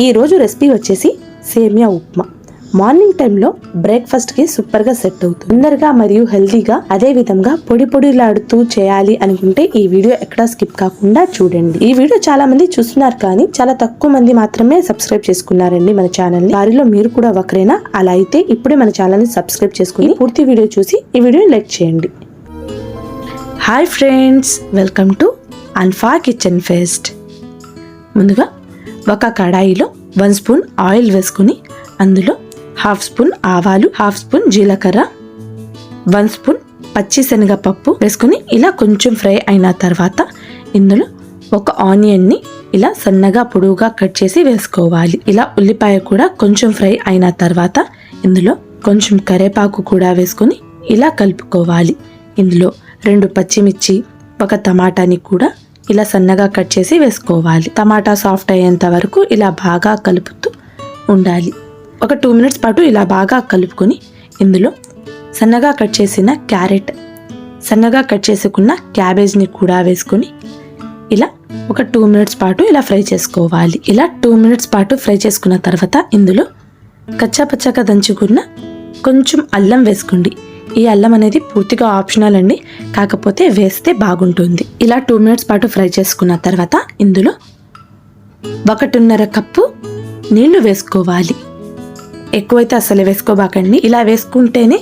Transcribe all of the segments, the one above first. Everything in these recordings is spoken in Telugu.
ఈ రోజు రెసిపీ వచ్చేసి సేమియా ఉప్మా. మార్నింగ్ టైంలో బ్రేక్ఫాస్ట్ కి సూపర్ గా సెట్ అవుతుంది. తొందరగా మరియు హెల్తీగా, అదే విధంగా పొడి పొడిలాడుతూ చేయాలి అనుకుంటే ఈ వీడియో ఎక్కడా స్కిప్ కాకుండా చూడండి. ఈ వీడియో చాలా మంది చూస్తున్నారు కానీ చాలా తక్కువ మంది మాత్రమే సబ్స్క్రైబ్ చేసుకున్నారండి మన ఛానల్ ని. వారిలో మీరు కూడా ఒకరేనా? అలా అయితే ఇప్పుడే మన ఛానల్ ని సబ్స్క్రైబ్ చేసుకుని పూర్తి వీడియో చూసి ఈ వీడియోని లైక్ చేయండి. Hi friends, welcome to Anfa kitchen fest. ముందుగా ఒక కడాయిలో 1 స్పూన్ ఆయిల్ వేసుకుని అందులో 1/2 స్పూన్ ఆవాలు, 1/2 స్పూన్ జీలకర్ర, 1 స్పూన్ పచ్చిశనగపప్పు వేసుకుని ఇలా కొంచెం ఫ్రై అయిన తర్వాత ఇందులో ఒక ఆనియన్ని ఇలా సన్నగా పొడవుగా కట్ చేసి వేసుకోవాలి. ఇలా ఉల్లిపాయ కూడా కొంచెం ఫ్రై అయిన తర్వాత ఇందులో కొంచెం కరివేపాకు కూడా వేసుకొని ఇలా కలుపుకోవాలి. ఇందులో 2 పచ్చిమిర్చి, ఒక టమాటాని కూడా ఇలా సన్నగా కట్ చేసి వేసుకోవాలి. టమాటా సాఫ్ట్ అయ్యేంత వరకు ఇలా బాగా కలుపుతూ ఉండాలి. ఒక 2 మినిట్స్ పాటు ఇలా బాగా కలుపుకొని ఇందులో సన్నగా కట్ చేసిన క్యారెట్, సన్నగా కట్ చేసుకున్న క్యాబేజ్ని కూడా వేసుకొని ఇలా ఒక 2 మినిట్స్ పాటు ఇలా ఫ్రై చేసుకోవాలి. ఇలా 2 మినిట్స్ పాటు ఫ్రై చేసుకున్న తర్వాత ఇందులో కచ్చాపచ్చాగా దంచుకున్న కొంచెం అల్లం వేసుకోండి. ఈ అల్లం అనేది పూర్తిగా ఆప్షనల్ అండి, కాకపోతే వేస్తే బాగుంటుంది. ఇలా 2 మినిట్స్ పాటు ఫ్రై చేసుకున్న తర్వాత ఇందులో 1.5 కప్పు నీళ్లు వేసుకోవాలి. ఎక్కువైతే అసలు వేసుకోబాకండి, ఇలా వేసుకుంటేనే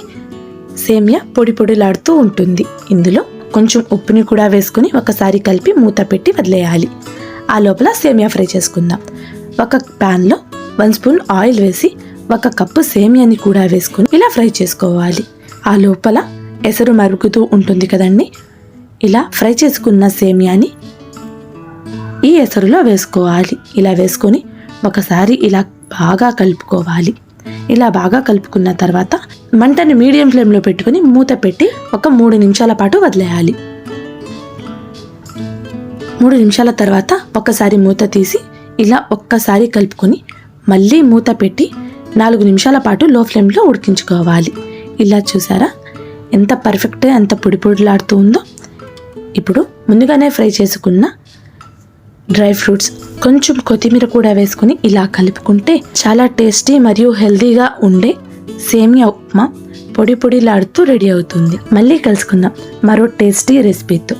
సేమియా పొడి పొడిలాడుతూ ఉంటుంది. ఇందులో కొంచెం ఉప్పుని కూడా వేసుకుని ఒకసారి కలిపి మూత పెట్టి వదిలేయాలి. ఆ లోపల సేమియా ఫ్రై చేసుకుందాం. ఒక ప్యాన్లో 1 స్పూన్ ఆయిల్ వేసి 1 కప్పు సేమియాని కూడా వేసుకుని ఇలా ఫ్రై చేసుకోవాలి. ఆ లోపల ఎసరు మరుగుతూ ఉంటుంది కదండి, ఇలా ఫ్రై చేసుకున్న సేమియాని ఈ ఎసరులో వేసుకోవాలి. ఇలా వేసుకొని ఒకసారి ఇలా బాగా కలుపుకోవాలి. ఇలా బాగా కలుపుకున్న తర్వాత మంటని మీడియం ఫ్లేమ్లో పెట్టుకుని మూత పెట్టి ఒక 3 నిమిషాల పాటు వదిలేయాలి. 3 నిమిషాల తర్వాత ఒకసారి మూత తీసి ఇలా ఒక్కసారి కలుపుకొని మళ్ళీ మూత పెట్టి 4 నిమిషాల పాటు లో ఫ్లేమ్లో ఉడికించుకోవాలి. ఇలా చూసారా ఎంత పర్ఫెక్ట్గా, ఎంత పొడి పొడిలాడుతూ ఉందో. ఇప్పుడు ముందుగానే ఫ్రై చేసుకున్న డ్రై ఫ్రూట్స్, కొంచెం కొత్తిమీర కూడా వేసుకుని ఇలా కలుపుకుంటే చాలా టేస్టీ మరియు హెల్తీగా ఉండే సేమియా ఉప్మా పొడి పొడిలాడుతూ రెడీ అవుతుంది. మళ్ళీ కలుసుకుందాం మరో టేస్టీ రెసిపీతో.